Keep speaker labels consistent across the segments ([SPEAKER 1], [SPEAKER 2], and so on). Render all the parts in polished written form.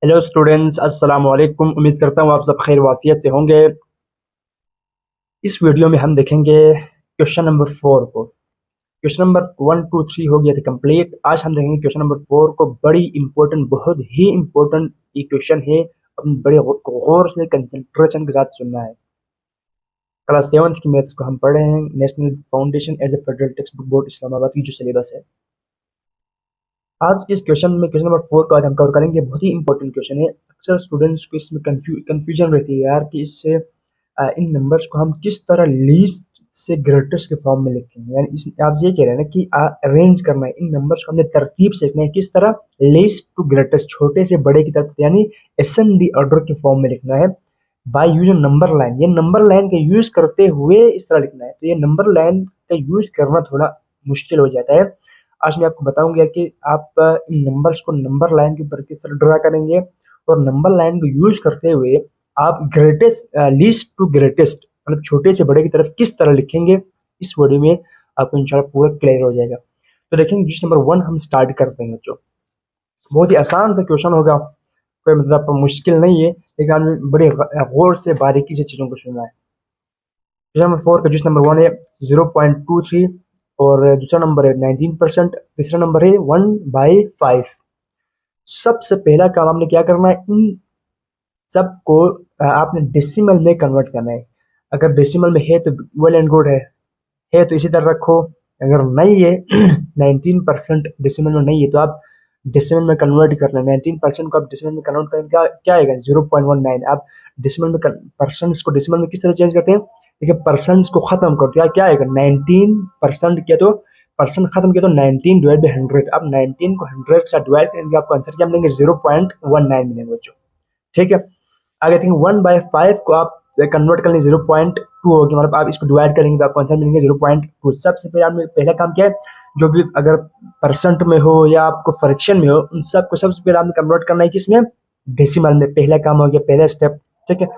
[SPEAKER 1] Hello students, अस्सलाम वालेकुम। उम्मीद करता हूँ आप सब खैर वाफियत से होंगे। इस वीडियो में हम देखेंगे क्वेश्चन नंबर 4 को। क्वेश्चन नंबर 1 2 3 हो गया था कंप्लीट। आज हम देखेंगे क्वेश्चन नंबर 4 को। बड़ी इंपॉर्टेंट, बहुत ही इंपॉर्टेंट ये क्वेश्चन है। अपने बड़े गौर से कंसंट्रेशन के साथ सुनना है। क्लास 7th की मैथ्स को हम पढ़ रहे हैं। National foundation as a federal text book board Islamabad की जो सिलेबस है। आज के इस क्वेश्चन में क्वेश्चन नंबर 4 का आज हम कवर करेंगे। बहुत ही इंपॉर्टेंट क्वेश्चन है। अक्सर स्टूडेंट्स को इसमें कंफ्यूजन रहती है यार कि इससे इन नंबर्स को हम किस तरह लीस्ट से ग्रेटेस्ट के फॉर्म में लिखेंगे। यानी इस आप ये कह रहे हैं ना कि अरेंज करना है इन नंबर्स को, हमने तरतीब से लिखना है किस तरह, लीस्ट टू ग्रेटेस्ट, छोटे से बड़े की तरफ, यानी एसएनडी ऑर्डर के फॉर्म में लिखना है। बाय यूज नंबर लाइन, ये नंबर लाइन का यूज करते हुए इस तरह लिखना है। तो ये नंबर लाइन का यूज करना थोड़ा मुश्किल हो जाता है। आज मैं आपको बताऊंगा कि आप इन नंबर्स को नंबर लाइन के ऊपर किस तरह ड्रा करेंगे और नंबर लाइन को यूज करते हुए आप ग्रेटेस्ट लीस्ट टू ग्रेटेस्ट, मतलब छोटे से बड़े की तरफ किस तरह लिखेंगे। इस वीडियो में आपको इंशाल्लाह पूरा क्लियर हो जाएगा। तो देखेंगे क्वेश्चन नंबर 1 हम स्टार्ट करते हैं बच्चों। बहुत ही आसान सा क्वेश्चन होगा, कोई मतलब मुश्किल नहीं है, लेकिन हमें बड़े गौर से बारीकी से चीज़ों को सुनना है। क्वेश्चन नंबर 4 का क्वेश्चन नंबर 1 है 0.23 और दूसरा नंबर है 19%, तीसरा नंबर है 1/5। सबसे पहला काम आपने क्या करना है, इन सबको आपने डेसिमल में कन्वर्ट करना है। अगर डेसिमल में है तो वेल एंड गुड है तो इसी तरह रखो। अगर नहीं है 19% डेसिमल में नहीं है तो आप डेसिमल में कन्वर्ट करना। 19% को आप डेसिमल में कन्वर्ट करें, क्या क्या आएगा 0.19। आप डेसिमल में परसेंट्स को डेसिमल में किस तरह चेंज करते हैं, देखिए परसेंट्स को खत्म कर दिया, क्या आएगा 19% किया तो परसेंट खत्म किया तो 19 डिवाइड बाई 100। अब 19 को 100 के साथ डिवाइड करेंगे, आपको आंसर क्या मिलेंगे 0.19 मिलेंगे बच्चों। ठीक है, आगे थिंक 1/5 को आप कन्वर्ट कर लेंगे 0.2 होगी, मतलब आप इसको डिवाइड करेंगे तो आपको आंसर मिलेंगे 0.2। सबसे पहले आपने पहला काम किया है, जो भी अगर परसेंट में हो या आपको फ्रैक्शन में हो, उन सबको सबसे पहले आपने कन्वर्ट करना है किसमें, डेसिमल में। पहला काम हो गया, पहला स्टेप। ठीक है,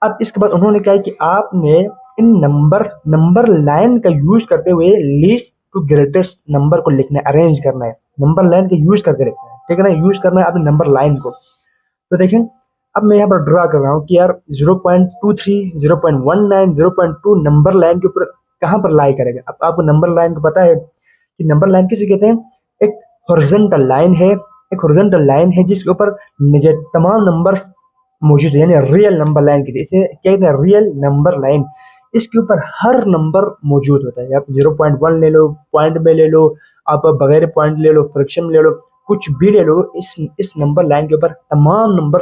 [SPEAKER 1] अब इसके बाद उन्होंने कहा है कि आपने इन नंबर लाइन का यूज करते हुए लीस्ट टू ग्रेटेस्ट नंबर को लिखना है, अरेंज करना है। नंबर लाइन का यूज करके लिखना है, ठीक है ना, यूज करना है आपने नंबर लाइन को। तो देखें, अब मैं यहाँ पर ड्रा कर रहा हूँ कि यार 0.23, 0.19, 0.2 नंबर लाइन के ऊपर कहाँ पर लाई करेगा। अब आपको नंबर लाइन को पता है कि नंबर लाइन किसे कहते हैं, एक हॉरिजॉन्टल लाइन है, एक हॉरिजॉन्टल लाइन है जिसके ऊपर तमाम नंबर मौजूद है, यानी रियल नंबर लाइन की। इसे क्या कहते हैं, रियल नंबर लाइन। इसके ऊपर हर नंबर मौजूद होता है। आप 0.1 ले लो, पॉइंट में ले लो, आप बगैर पॉइंट ले लो, फ्रैक्शन में ले लो, कुछ भी ले लो, इस नंबर लाइन के ऊपर तमाम नंबर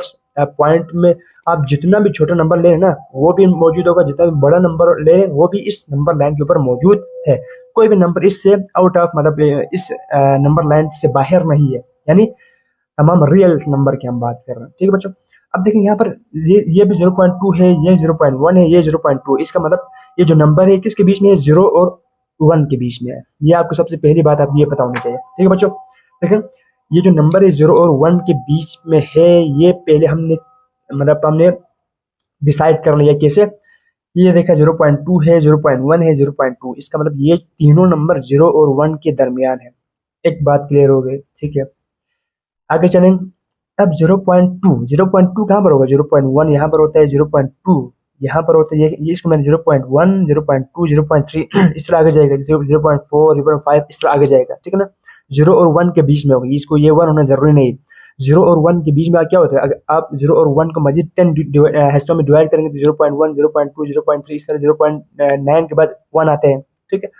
[SPEAKER 1] पॉइंट में आप जितना भी छोटा नंबर ले ना वो भी मौजूद होगा, जितना भी बड़ा नंबर ले वो भी इस नंबर लाइन के ऊपर मौजूद है। कोई भी नंबर इससे आउट ऑफ, मतलब इस नंबर लाइन से बाहर नहीं है, यानी तमाम रियल नंबर की हम बात कर रहे हैं। ठीक है बच्चों, अब देखें यहाँ पर ये भी 0.2 है, ये 0.1 है, ये 0.2। इसका मतलब ये जो नंबर है किसके बीच में है, 0 और 1 के बीच में है। ये आपको सबसे पहली बात आप ये पता होनी चाहिए। ठीक है बच्चों, देखें ये जो नंबर है 0 और 1 के बीच में है, ये पहले हमने डिसाइड कर लिया कैसे। ये देखा 0.2 है, 0.1 है, 0.2, इसका मतलब ये तीनों नंबर 0 और 1 के दरमियान है। एक बात क्लियर हो गई। ठीक है, आगे चलें। अब 0.2 कहाँ पर होगा, 0.1 यहाँ पर होता है, 0.2 यहाँ पर होता है। ये इसको मैंने 0.1, 0.2, 0.3 इस तरह आगे जाएगा, 0.4, 0.5 इस तरह आगे जाएगा। ठीक है ना, 0 और 1 के बीच में होगा, इसको ये 1 होना जरूरी नहीं। 0 और 1 के बीच में क्या होता है, अगर आप 0 और 1 को मजीद 10 हिस्सों में डिवाइड करेंगे तो 0.1, 0.2, 0.3 इस तरह 0.9 के बाद 1 आते हैं। ठीक है,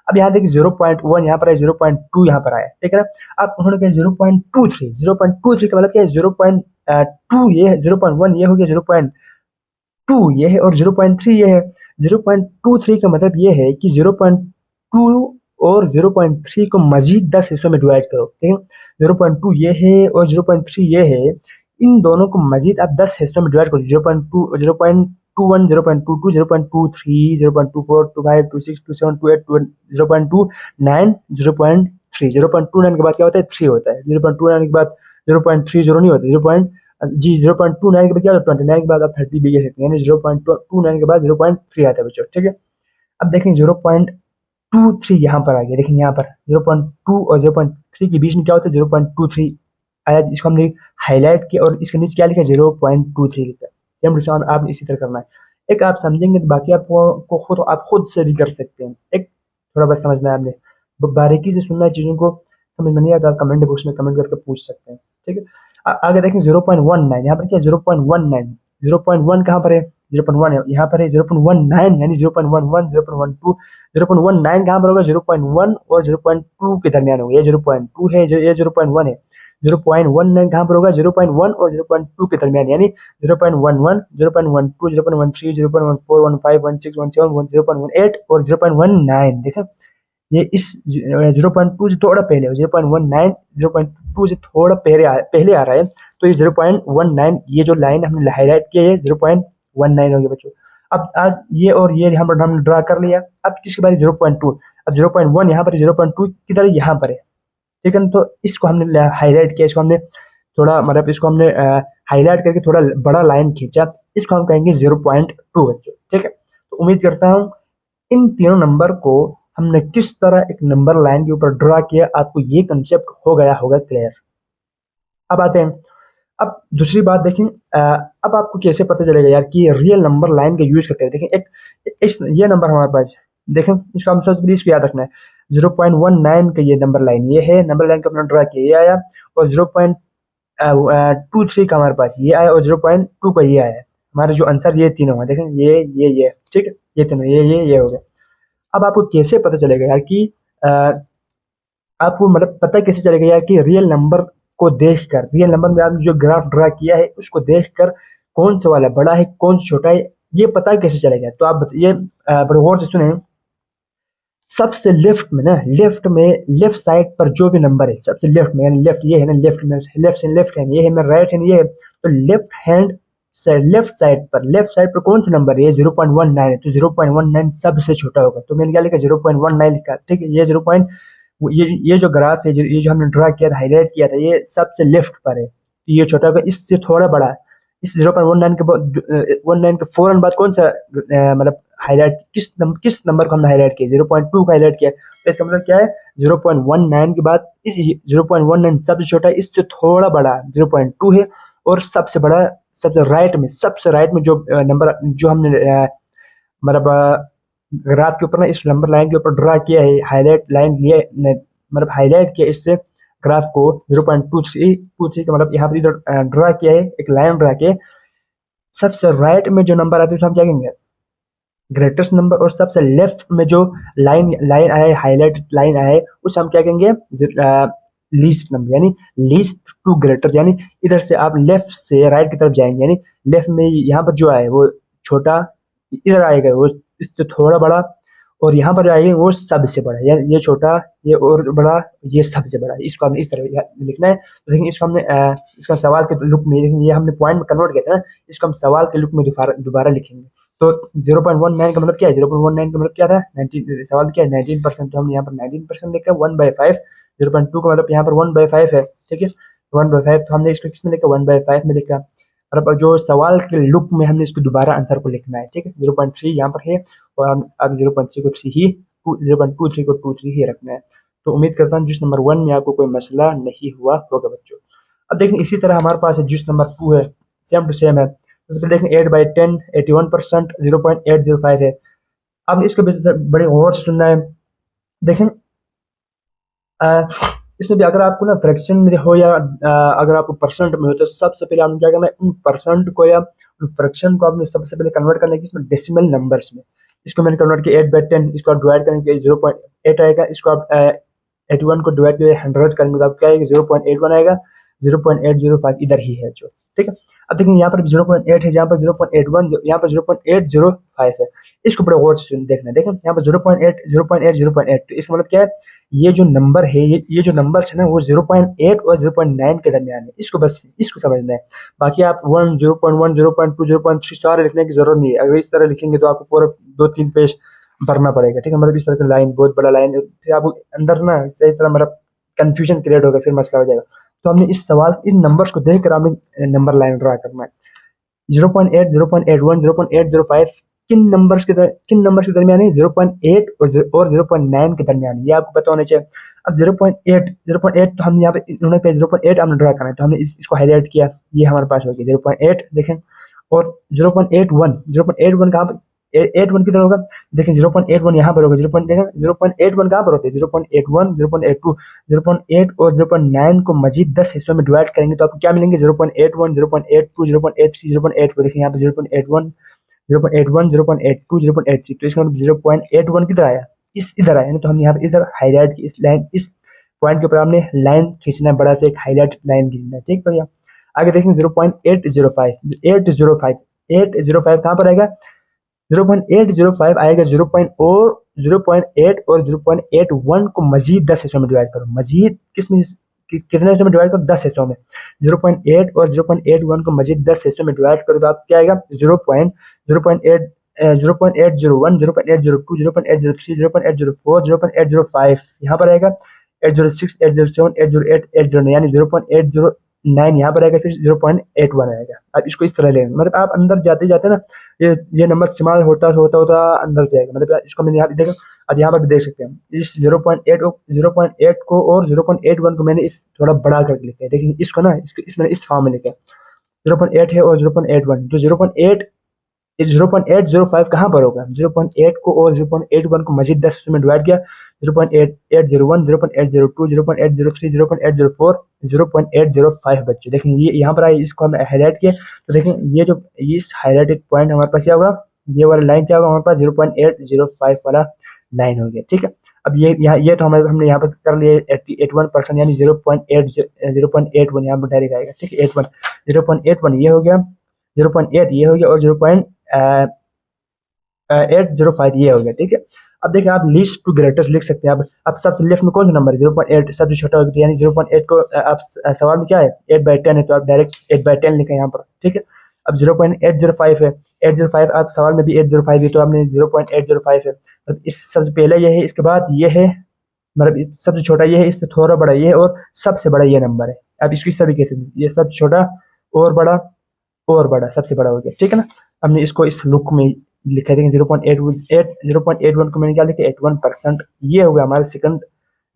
[SPEAKER 1] अब यहाँ देखिए 0.1 यहाँ पर है, 0.2 यहाँ पर आया। ठीक है ना, अब उन्होंने कहा 0.23, 0.23 का मतलब क्या है, 0.2 ये है, 0.1 ये हो गया, 0.2 ये है और 0.3 ये है। 0.23 का मतलब ये है कि 0.2 और 0.3 को मजीद 10 हिस्सों में डिवाइड करो। ठीक है, 0.2 ये है और 0.3 ये है, इन दोनों को मजीद आप 10 हिस्सों में डिवाइड करो। 0.2, 0.21, 0.22, 0.23, 0.24, 25, 26, 27, 28, 0.29, 0.3। 0.29 के बाद क्या होता है, 3 होता है। 0.29 के बाद 0.30 नहीं होता, 0.29 के बाद क्या होता है, 29 के बाद आप 30 भी कह सकते हैं, यानी 0.29 के बाद 0.3 आता है बच्चों। ठीक है, अब देखें 0.23 यहाँ पर आ गया। देखें यहाँ पर 0.2 और 0.3 के बीच में क्या होता है, 0.23 आया, इसको हमने हाईलाइट किया और इसके नीचे क्या लिखा, 0.23 लिखा। सेम टू आप इसी तरह करना है। एक आप समझेंगे तो बाकी आपको आप खुद से भी कर सकते हैं। एक थोड़ा बस समझना है आपने, बारीकी से सुनना है, चीज़ों को समझ में नहीं आता आप कमेंट बॉक्स में कमेंट करके पूछ सकते हैं, ठीक है। आगे देखें 0.19, यहाँ पर क्या 0.19, 0.1 कहाँ पर है, 0.1 है, यहाँ पर है 0.19, यानी 0.11, 0.12, 0.19 कहाँ पर होगा, 0.1 और 0.2 के दरमियान होगा। ये 0.2 है, ये 0.1 है। 0.19 कहाँ पर होगा, 0.1 और 0.2 के दरमियान, यानी 0.11, 0.12, 0.13, 0.14, 15, 16, 17, 0.18 और 0.19। देखा, ये इस 0.2 से थोड़ा पहले, 0.19 0.2 से थोड़ा पहले आ रहा है, तो ये 0.19, ये जो लाइन हमने हाईलाइट किया है 0.19 हो गया बच्चों। अब आज ये और ये हमने ड्रा कर लिया। अब किसके बारे 0.2, अब 0.1 यहाँ पर, 0.2 किधर, यहाँ पर है, ठीक है ना। तो इसको हमने हाईलाइट किया, इसको हमने थोड़ा मतलब इसको हमने हाईलाइट करके थोड़ा बड़ा लाइन खींचा, इसको हम कहेंगे 0.2 बच्चों, ठीक है। तो उम्मीद करता हूँ इन तीनों नंबर को हमने किस तरह एक नंबर लाइन के ऊपर ड्रा किया, आपको ये कंसेप्ट हो गया होगा क्लियर। अब आते हैं, अब दूसरी बात देखें, अब आपको कैसे पता चलेगा यार कि रियल नंबर लाइन का यूज करते हैं। देखें ये नंबर हमारे पास, देखें इसको हम सबसे इसको याद रखना है, 0.19 का ये नंबर लाइन, ये है नंबर लाइन का अपना ड्रा किया, ये आया, और 0.23 का हमारे पास ये आया, और 0.2 का ये आया। हमारे जो आंसर ये तीनों है, देखें ये ठीक है, ये तीनों ये हो गया। अब आपको कैसे पता चलेगा यार कि आपको मतलब पता कैसे चलेगा यार कि रियल नंबर को देखकर, रियल नंबर में आपने जो ग्राफ ड्रा किया है उसको देखकर कौन सा वाला बड़ा है कौन सा छोटा है, ये पता कैसे चलेगा। तो आप ये बड़े गौर से सुने, सबसे लेफ्ट में ना, लेफ्ट साइड पर जो भी नंबर है सबसे लेफ्ट में, यानी लेफ्ट ये है ना, लेफ्ट में लेफ्ट से लेफ्ट हैंड ये है, मेरा राइट हैंड ये है, तो लेफ्ट साइड पर कौन सा नंबर है, ये 0.19 है, तो 0.19 सबसे छोटा होगा। तो मैंने क्या लिखा, 0.19 लिखा, ठीक है। ये जो ग्राफ है, ये जो हमने ड्रा किया था, हाईलाइट किया था, ये सबसे लेफ्ट पर है, तो ये छोटा होगा, इससे थोड़ा बड़ा है। इस 0.19 के बाद 19 के फौरन बाद कौन सा मतलब हाईलाइट, किस नंबर को हमने हाईलाइट किया, 0.2 का हाईलाइट किया, तो इसका मतलब क्या है, 0.19 के बाद 0.19 सबसे छोटा है, इससे थोड़ा बड़ा 0.2 है, और सबसे बड़ा सबसे राइट में जो नंबर जो हमने मतलब ग्राफ के ऊपर ना, इस नंबर लाइन के ऊपर ड्रा किया है, हाईलाइट लाइन लिया मतलब हाईलाइट किया इससे ग्राफ को 0.23 का मतलब यहाँ पर इधर ड्रा किया है, एक लाइन ड्रा किया है। सबसे राइट में जो नंबर आते हैं उसे हम क्या कहेंगे, ग्रेटेस्ट नंबर, और सबसे लेफ्ट में जो लाइन आया है, हाईलाइट लाइन आया है, उसे हम क्या कहेंगे, लीस्ट नंबर, यानी लीस्ट टू ग्रेटर, यानी इधर से आप लेफ्ट से राइट की तरफ जाएंगे, यानी लेफ्ट में यहाँ पर जो आए वो छोटा, इधर आएगा वो इससे थोड़ा बड़ा, और यहाँ पर जो आएगा वो सबसे बड़ा, यानी ये छोटा, ये और बड़ा, ये सबसे बड़ा। इसको हमने इस तरह लिखना है। तो देखिए इसको हमने इसका सवाल के लुक में, ये हमने पॉइंट में कन्वर्ट किया था ना, इसको हम सवाल के लुक में दोबारा लिखेंगे। तो 0.19 का मतलब क्या है, 0.19 का मतलब क्या था, 19, सवाल क्या है 19%, तो हमने यहाँ पर 19% लिखा, 1/5। 0.2 का मतलब यहाँ पर 1/5 है, ठीक है, 1/5, तो हमने इसको किसमें लिखा, 1/5 में लिखा। और अब जो सवाल के लुक में हमने इसको दोबारा आंसर को लिखना है, ठीक है। 0.3 यहाँ पर है, और अब 0.3 को 3 ही, 0.23 को 23 ही रखना है। तो उम्मीद करता हूँ जिस नंबर 1 में आपको कोई मसला नहीं हुआ होगा बच्चों। अब देखें इसी तरह हमारे पास है जिस नंबर 2 है, सेम टू सेम है। उसमें देखें 8/10 81%, 0.805 है। अब इसको बड़े गौर से सुनना है। देखें इसमें भी अगर आपको ना फ्रैक्शन में हो या अगर आपको परसेंट में हो, तो सबसे पहले आपने क्या करना है, उन परसेंट को या उन फ्रैक्शन को आपने सबसे पहले कन्वर्ट करना है इसमें डेसिमल नंबर्स में। इसको मैंने कन्वर्ट किया 8/10, इसको आप डिवाइड करेंगे 0.8 आएगा, इसको आप 81 को डिवाइड करके 100 करेंगे तो आप क्या आएगा, 0.81 आएगा, 0.805 इधर ही है जो, ठीक है। अब देखिए यहाँ पर 0.8 है, यहाँ पर 0.81, यहाँ पर 0.805 है। इसको बड़े गौर से देखना है। देखें यहाँ पर 0.8 0.8 0.8, तो इसका मतलब क्या है, ये जो नंबर है, ये जो नंबर है ना, वो 0.8 और 0.9 के दरमियान है। इसको समझना है। बाकी आप 1 0.1 0.2 0.3 सारे लिखने की जरूरत नहीं है। अगर इस तरह लिखेंगे तो आपको पूरा 2-3 पेज भरना पड़ेगा, ठीक है। मतलब इस तरह की लाइन, बहुत बड़ा लाइन, फिर आपको अंदर ना सही तरह मतलब कंफ्यूजन क्रिएट होगा, फिर मसला हो जाएगा। तो हमने इस सवाल इन नंबर्स को देखकर हमने नंबर लाइन ड्रा करना है। 0.8 0.81 0.805 किन नंबर्स के दरमियान है, 0.8 और 0.9 के दरमियान, ये आपको पता होना चाहिए। अब 0.8 तो हमने यहाँ पे इन्होंने कहा 0.8 हमने ड्रा करना है, तो हमने इसको हाईलाइट किया, ये हमारे पास हो गया 0.8 देखें। और 0.81 कहाँ पर 81 किधर होगा, देखें 0.81 यहाँ पर होगा, 0.81 कहाँ पर होते हैं 0.81 0.82 0.8 और 0.9 को मजीद 10 हिस्सों में डिवाइड करेंगे तो आपको क्या मिलेंगे 0.81 0.82 0.83 0.84। देखिए यहाँ पे 0.81 0.81 0.82 0.83, तो इसका मतलब 0.81 किधर आया, इस इधर आया ना, तो हम यहाँ पे इधर हाईलाइट की इस लाइन इस पॉइंट के ऊपर हमने लाइन खींचना है, बड़ा से एक हाईलाइट लाइन खींचना है, ठीक भैया। आगे देखेंगे 0.805 805 कहाँ पर आएगा 0.805 आएगा 0.8 और 0.81 को मजीद 10 हिस्सों में डिवाइड करो, मजीद कितने हिस्सों में डिवाइड करो 10 हिस्सों में, 0.8 और 0.81 को मजीद 10 हिस्सों में डिवाइड करो तो आप क्या आएगा 0.8 0.8 0.801 0.802 0.803 0.804 0.805 यहाँ पर आएगा 806 807 808 809 यानी 0.809 यहाँ पर आएगा, फिर 0.81 आएगा। अब इसको इस तरह लेंगे, मतलब आप अंदर जाते जाते ना ये नंबर इस्तेमाल होता होता होता अंदर जाएगा, मतलब इसको मैंने यहाँ पे देखो, अब यहाँ पर भी देख सकते हैं इस 0.8 को और 0.81 को मैंने इस थोड़ा बड़ा करके लिखा है, देखिए इसको ना इसमें इस फॉर्म में लिखा है 0.8 है और 0.81, तो 0.805 कहाँ पर होगा, 0.8 को और 0.81 को मजीद 10 में डिवाइड किया 0.801 0.802 0.803 0.804 0.805 बच्चे देखें ये यहाँ पर आए, इसको हमने हाईलाइट किया, तो देखें ये जो इस हाईलाइटेड पॉइंट हमारे पास क्या होगा, ये वाला लाइन क्या होगा हमारे पास 0.805 वाला लाइन हो गया, ठीक है। अब ये यहाँ ये तो हमने यहाँ पर कर लिया 81% यानी 0.81 यहाँ पर डायरेक्ट आएगा, ठीक है 81 0.81 ये हो गया 0.8 ये हो गया और 0.805 ये हो गया, ठीक है। अब देखिए आप लीस्ट टू ग्रेटेस्ट लिख सकते हैं, अब सबसे लेफ्ट में कौन सा नंबर है 0.8 सबसे छोटा होगा, यानी 0.8 को आप सवाल में क्या है 8/10 है तो आप डायरेक्ट 8/10 लिखें यहाँ पर, ठीक है। अब 0.805 है 805 आप सवाल में भी 805 है तो आपने 0.805 है, अब इस सबसे पहले ये है, इसके बाद ये है, मतलब सबसे छोटा ये है, इससे थोड़ा बड़ा ये है और सबसे बड़ा ये नंबर है। अब इसको इस तरीके से ये सबसे छोटा और बड़ा और बड़ा सबसे बड़ा हो गया, ठीक है ना। हमने इसको इस लुक में लिखा देंगे 0.81 को मैंने क्या लिखा 81%, ये हो गया हमारे सेकंड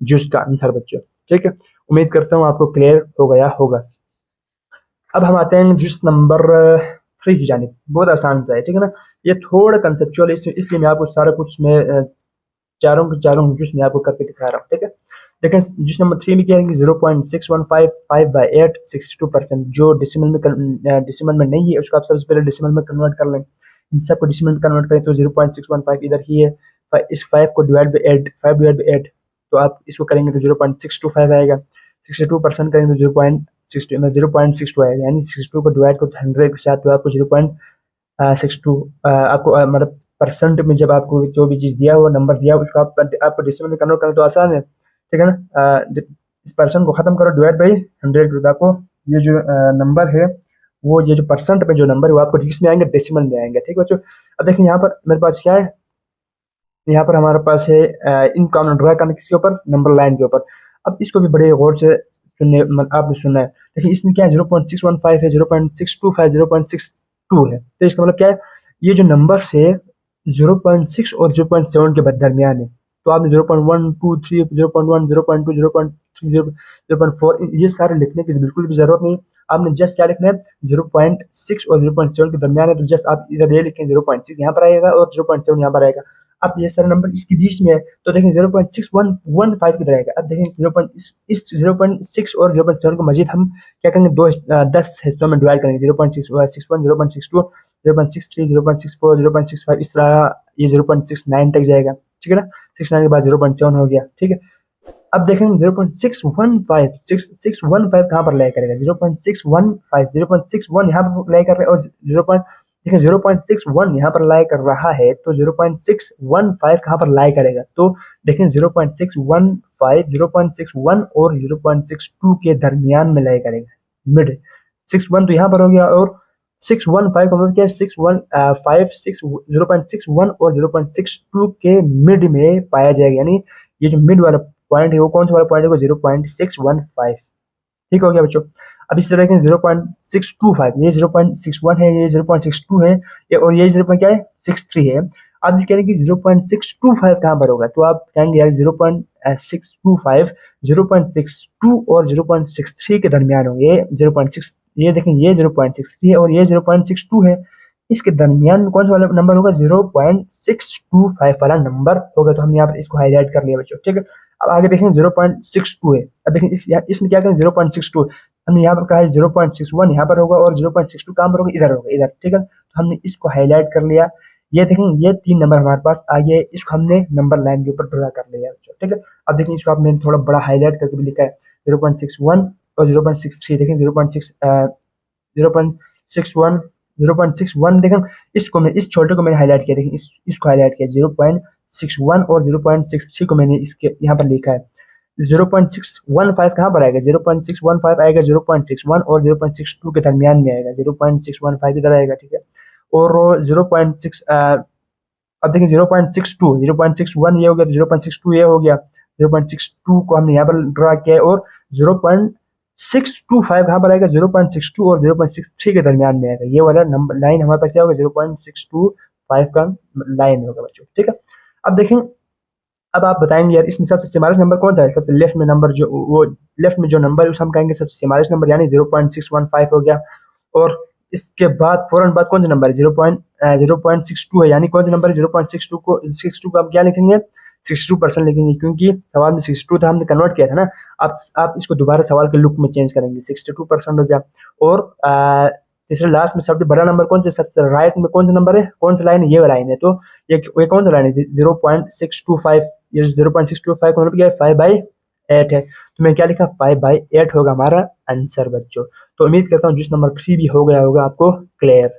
[SPEAKER 1] जूस का आंसर बच्चों, ठीक है। उम्मीद करता हूँ आपको क्लियर हो गया होगा। अब हम आते हैं जूस नंबर 3 की जानिब, बहुत आसान सा है, ठीक है ना, ये थोड़ा कंसेप्चुअल इसलिए मैं आपको सारा कुछ में चारों के चारों जूस में आपको करके दिखा रहा हूँ, ठीक है। देखें जूस नंबर 3 में क्या है 0.6155/8 62%, जो डिसिमल में नहीं है उसको आप सबसे पहले डिसिमल में कन्वर्ट कर लें, इन सबको डिसिमल में कन्वर्ट करें तो 0.615 इधर ही है, इस 5 को डिवाइड बाई 8 5 डिवाइड बाई 8 तो आप इसको करेंगे तो 0.625 आएगा, 62% करेंगे तो 0.62 आएगा, यानी 62 को डिवाइड करो 100 के साथ तो आपको 0.62 आपको मतलब परसेंट में जब आपको जो भी चीज़ दिया हुआ नंबर दिया उसको आपको डिसिमल में कन्वर्ट करना तो आसान है, ठीक है ना। इस परसेंट को खत्म करो डिवाइड बाई 100 तो आपको ये जो नंबर है वो ये जो परसेंट में जो नंबर है वो आपको किस में आएंगे डेसिमल में आएंगे, ठीक है बच्चों। अब देखिए यहाँ पर मेरे पास क्या है, यहाँ पर हमारे पास है इनको हमने ड्रा करना किसके ऊपर नंबर लाइन के ऊपर। अब इसको भी बड़े गौर से सुनने आपने सुनना है, देखिए इसमें क्या है 0.615 है 0.625 0.62 है, तो इसका मतलब क्या है ये जो नंबर है 0.6 और 0.7 के दरमियान है, तो आपने 0.123 0.1 0.2 0.3 0.4 ये सारे लिखने की बिल्कुल भी जरूरत नहीं, आपने जस्ट क्या लिखना है 0.6 और 0.7 के दरमियान है, तो जस्ट आप इधर ये लिखें 0.6 यहाँ पर आएगा और 0.7 यहाँ पर आएगा। अब ये सारे नंबर इसके बीच में है तो देखें 0.6115 किधर आएगा, अब देखें 0.6 और 0.7 को मजीद हम क्या करेंगे 10 हिस्सों में डिवाइड करेंगे 0.61 0.62 0.63 0.64 0.65 इस तरह ये 0.69 तक जाएगा, ठीक है ना। 69 के बाद 0.7 हो गया, ठीक है। अब देखेंगे 0.615 कहाँ पर लाई करेगा 0.615 यहाँ पर लाई कर रहे हैं और देखिए 0.61 यहाँ पर लाई कर रहा है तो 0.615 कहाँ पर लाई करेगा, तो देखें 0.615 और 0.62 के दरमियान में लाई करेगा, मिड 61 तो यहाँ पर हो गया और 615 का मतलब क्या है 0.61 और 0.62 के मिड में पाया जाएगा, यानी ये जो मिड वाला पॉइंट है वो कौन सा वाला पॉइंट है वो 0.615, ठीक हो गया बच्चों। अब इस तरह के 0.625 ये 0.61 है ये 0.62 है ये और ये 0. क्या है 63 है। आप जिस कह रहे हैं कि 0.625 कहाँ पर होगा, तो आप कहेंगे यार 0.625 0.62 और 0.63 के दरमियान होंगे। 0.6 ये देखें, ये 0.63 है और ये 0.62 है, इसके दरमियान में कौन सा वाला नंबर होगा, 0.625 वाला नंबर होगा। तो हमने यहाँ पर इसको हाईलाइट कर लिया बच्चों, ठीक है। अब आगे देखें 0.62 है, अब देखें इसमें क्या करें 0.62, हमने यहाँ पर कहा है 0.61 यहाँ पर होगा और 0.62 कहाँ पर होगा, इधर होगा, इधर, ठीक है। तो हमने इसको हाईलाइट कर लिया। ये देखें, ये 3 नंबर हमारे पास आ गए, इसको हमने नंबर लाइन के ऊपर ड्रा कर लिया बच्चों, ठीक है। अब देखें इसको आपने थोड़ा बड़ा हाईलाइट करके भी लिखा है 0.61 और 0.63, देखें 0.61 0.61 देखें, इसको मैं इस छोटे को मैंने हाईलाइट किया, देखें इसको हाईलाइट किया 0.61 और 0.63 को मैंने इसके यहाँ पर लिखा है। 0.615 कहाँ पर आएगा, 0.615 आएगा 0.61 और 0.62 के दरमियान में आएगा, 0.615 इधर आएगा, ठीक है। और 0.6 अब देखिए 0.61 ये हो गया, तो 0.62 ये हो गया, 0.62 को हमने यहाँ पर ड्रा किया है और 0.625 कहाँ पर आएगा, 0.62 और 0.63 के दरमियान में आएगा। ये वाला नंबर लाइन हमारे पास क्या होगा, 0.625 का लाइन होगा बच्चों, ठीक है। अब देखें, अब आप बताएंगे यार इसमें सबसे स्मॉलेस्ट नंबर कौन सा है, सबसे लेफ्ट में नंबर जो वो लेफ्ट में जो नंबर है उसे हम कहेंगे सबसे स्मॉलेस्ट नंबर, यानी 0.615 हो गया। और इसके बाद फौरन बाद कौन सा नंबर है, 0.62 है, यानी कौन सा नंबर है 0.62 को आप क्या लिखेंगे, 62% लिखेंगे, क्योंकि सवाल में 62 था, हमने कन्वर्ट किया था ना। आप इसको दोबारा सवाल के लुक में चेंज करेंगे, 62% हो गया। और तीसरे लास्ट में सबसे बड़ा नंबर कौन सा, सबसे राइट में कौन सा नंबर है, कौन सा लाइन है, ये लाइन है। तो ये कौन सा लाइन है, 0.625, ये 0.625 का मतलब क्या है, 5/8 है। तो मैं क्या लिखा, 5/8 होगा हमारा आंसर बच्चों। तो उम्मीद करता हूँ जिस नंबर 3 भी हो गया होगा आपको क्लियर।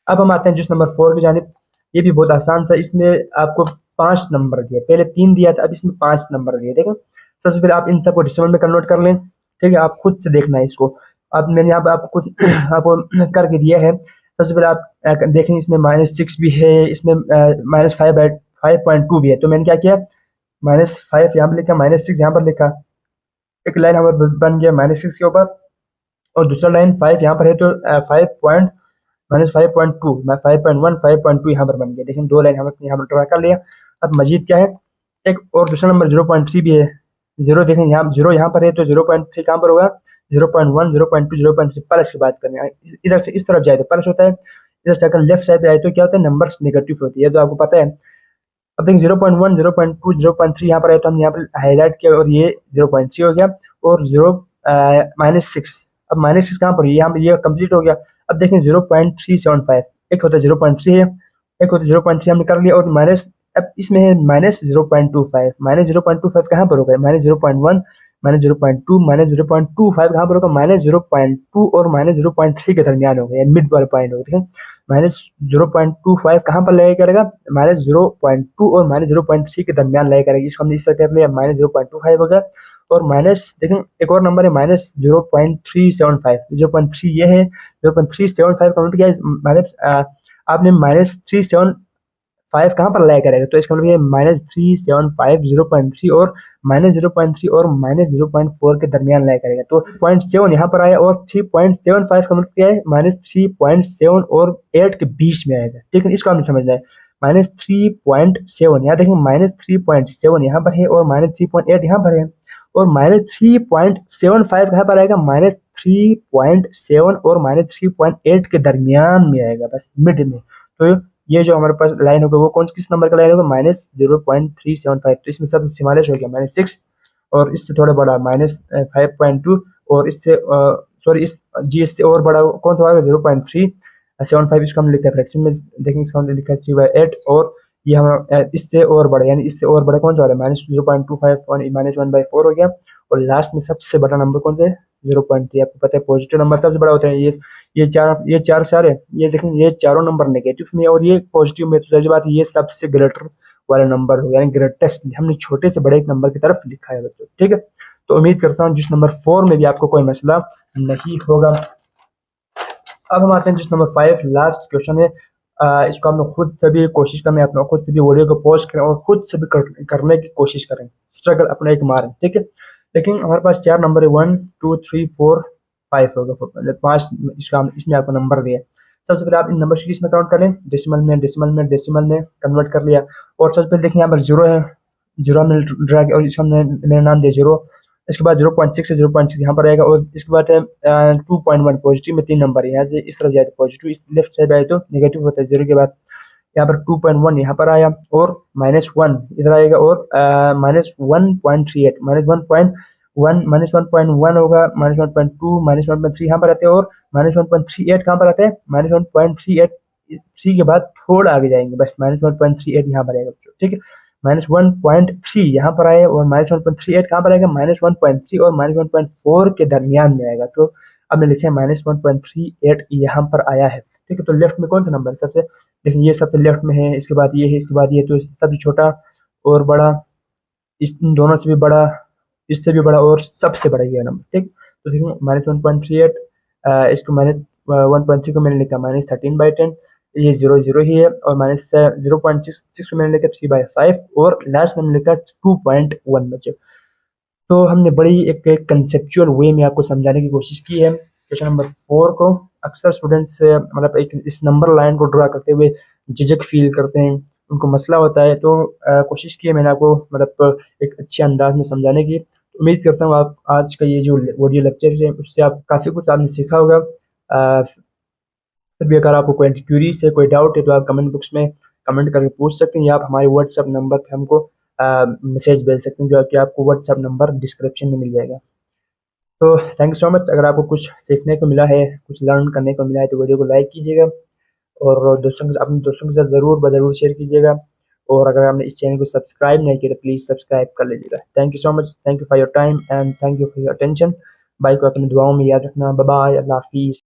[SPEAKER 1] अब हम आते हैं जिस नंबर 4 की जानिब। ये भी बहुत आसान था, इसमें आपको 5 नंबर दिए, पहले 3 दिया था, अब इसमें 5 नंबर दिए। देखो सबसे पहले आप इन सबको डेसिमल में कन्वर्ट कर लें, ठीक है। आप खुद से देखना है इसको, अब मैंने यहाँ पर आपको कुछ आपको करके दिया है। सबसे पहले आप देखें, इसमें -6 भी है, इसमें -5/5.2 भी है। तो मैंने क्या किया, -5 यहाँ पर लिखा, -6 यहाँ पर लिखा, एक लाइन हमारा बन गया -6 के ऊपर, और दूसरा लाइन 5 यहाँ पर है, तो 5.2 मैं 5.1 5.2 यहाँ पर बन गया। देखिए 2 लाइन हमने यहाँ पर ड्रा कर लिया। अब मजीद क्या है, एक और दूसरा नंबर 0.3 भी है, 0 देखें यहाँ 0 यहाँ पर है, तो 0.3 कहाँ पर होगा, 0.1 0.2 0.3 प्लस की बात करनी है। इधर से इस तरफ जाए तो प्लस होता है, इधर से अगर लेफ्ट साइड पे आए तो क्या होता है, नंबर्स नेगेटिव होती है, तो आपको पता है। अब देखिए 0.1 0.2 0.3 यहाँ पर है, तो हम यहाँ पर हाईलाइट किया और ये 0.3 हो गया, और -6, अब -6 कहाँ पर है, यहाँ पर ये कंप्लीट हो गया। अब देखें 0.375, एक होता है 0.3 है, एक होता है 0.3 हमने कर लिया, और माइनस, अब इसमें है -0.25, -0.25 कहाँ पर होगा, -0.1 -0.2 -0.25 कहाँ पर होगा, -0.2 और -0.3 के दरमियान होगा, यानी मिड वाला पॉइंट होगा। देखें -0.25 कहाँ पर लगा करेगा, -0.2 और -0.3 के दरमियान लगा करेगा। इसको हमने इस तरह कर लिया, -0.25 हो गया। और माइनस देखें एक और नंबर है -0.375, 0.3 ये है, 0.375 का मतलब क्या है, आपने -375 कहाँ पर लगा करेगा, तो इसका मतलब ये -375 0.3 और -0.3 और -0.4 के दरमियान लगा करेगा। तो 0.7 यहाँ पर आया, और 3.75 का मतलब क्या है, -3.7 और 8 के बीच में आएगा, ठीक है। इसको आपने समझना है, -3.7 यहाँ देखें, -3.7 यहाँ पर है और -3.8 यहाँ पर है, और -3.75 कहाँ पर आएगा, -3.7 और -3.8 के दरमियान में आएगा, बस मिड में। तो ये जो हमारे पास लाइन होगा वो कौन किस नंबर का लाइन होगा, -0.375। तो इसमें सबसे स्मॉलेस्ट हो गया -6, और इससे थोड़ा बड़ा -5.2, और इससे सॉरी इस जी इससे और बड़ा कौन सा होगा, 0.375। इसको हमने लिखा है फ्रैक्शन में, देखेंगे इसको हमने लिखा है 3/8, और ये हम इससे और बड़ा, यानी इससे और बड़ा कौन सा वाला, -0.25 -1/4 हो गया। और लास्ट में सबसे बड़ा नंबर कौन सा है, 0.3। आपको पता है पॉजिटिव नंबर सबसे बड़ा होता है, ये चार है, ये देखें ये चारों नंबर नेगेटिव में और ये पॉजिटिव में, तो सही बात है ये सबसे ग्रेटर वाला नंबर हो, यानी ग्रेटेस्ट हमने छोटे से बड़े एक नंबर की तरफ लिखा है बच्चों, ठीक है। तो उम्मीद करता हूँ जिस नंबर 4 में भी आपको कोई मसला नहीं होगा। अब हम आते हैं जिस नंबर 5, लास्ट क्वेश्चन है। इसको हम लोग खुद से भी कोशिश करें, अपना खुद से भी वीडियो को पॉज करें और खुद से भी करने की कोशिश करें, स्ट्रगल अपना एक मारें, ठीक है। लेकिन हमारे पास 4 नंबर है, 1 2 3 4 5 होगा, मतलब 5 इसमें आपको नंबर दिया। सबसे पहले आप इन नंबर की इसमें काउंट कर लें, डेसिमल में कन्वर्ट कर लिया। और सबसे पहले देखिए यहाँ पर जीरो है, जीरो हमने ड्रा किया और इसका हमने मेरा नाम दिया जीरो। इसके बाद 0.6 से 0.6 यहाँ पर आएगा और इसके बाद 2.1 पॉजिटिव में 3 नंबर है, यहाँ से इस तरफ जाए तो पॉजिटिव, इस लेफ्ट साइड आए तो नेगेटिव होता है जीरो के बाद। यहाँ पर 2.1 यहाँ पर आया और -1 इधर आएगा और -1.38 -1.1 होगा, -1.2 -1.3 यहाँ पर आते हैं और -1.38 कहाँ पर आता है, -1.38 के बाद थोड़ा आगे जाएंगे बस, -1.38 यहाँ पर आएगा बच्चों, ठीक है। -1.3 यहाँ पर आए और -1.38 कहाँ पर आएगा, -1.3 और -1.4 के दरमियान में आएगा। तो अब मैं लिखे -1.38 यहाँ पर आया है, ठीक है। तो लेफ्ट में कौन सा नंबर है सबसे, देखिए ये सबसे लेफ्ट में है, इसके बाद ये है, इसके बाद ये, तो सबसे छोटा और बड़ा, इस इन दोनों से भी बड़ा, इससे भी बड़ा और सबसे बड़ा ये नंबर, ठीक। तो देखिए -1.38, इसको -1.3 को मैंने लिखा -13/10, ये 0 ही है और -0.6 को मैंने लिखा 3/5 और लास्ट में मैंने लिखा 2.1 बचे। तो हमने बड़ी एक कंसेप्चुअल वे में आपको समझाने की कोशिश की है। क्वेश्चन नंबर 4 को अक्सर स्टूडेंट्स मतलब एक इस नंबर लाइन को ड्रा करते हुए झिझक फील करते हैं, उनको मसला होता है। तो कोशिश की है मैंने आपको मतलब एक अच्छे अंदाज में समझाने की। उम्मीद करता हूँ आप आज का ये जो ऑडियो लेक्चर है उससे आप काफ़ी कुछ आपने सीखा होगा। फिर भी अगर आपको कोई क्यूरीज है, कोई डाउट है तो आप कमेंट बॉक्स में कमेंट करके पूछ सकते हैं या आप हमारे व्हाट्सएप नंबर पर हमको मैसेज भेज सकते हैं, जो कि आपको व्हाट्सएप नंबर डिस्क्रिप्शन में मिल जाएगा। तो थैंक यू सो मच। अगर आपको कुछ सीखने को मिला है, कुछ लर्न करने को मिला है तो वीडियो को लाइक कीजिएगा और अपने दोस्तों के साथ ज़रूर शेयर कीजिएगा। और अगर आपने इस चैनल को सब्सक्राइब नहीं किया तो प्लीज़ सब्सक्राइब कर लीजिएगा। Thank you so much, thank you for your time and thank you for your attention. बाय को अपनी दुआओं में याद रखना। बाय बाय, अल्लाह हाफिज़।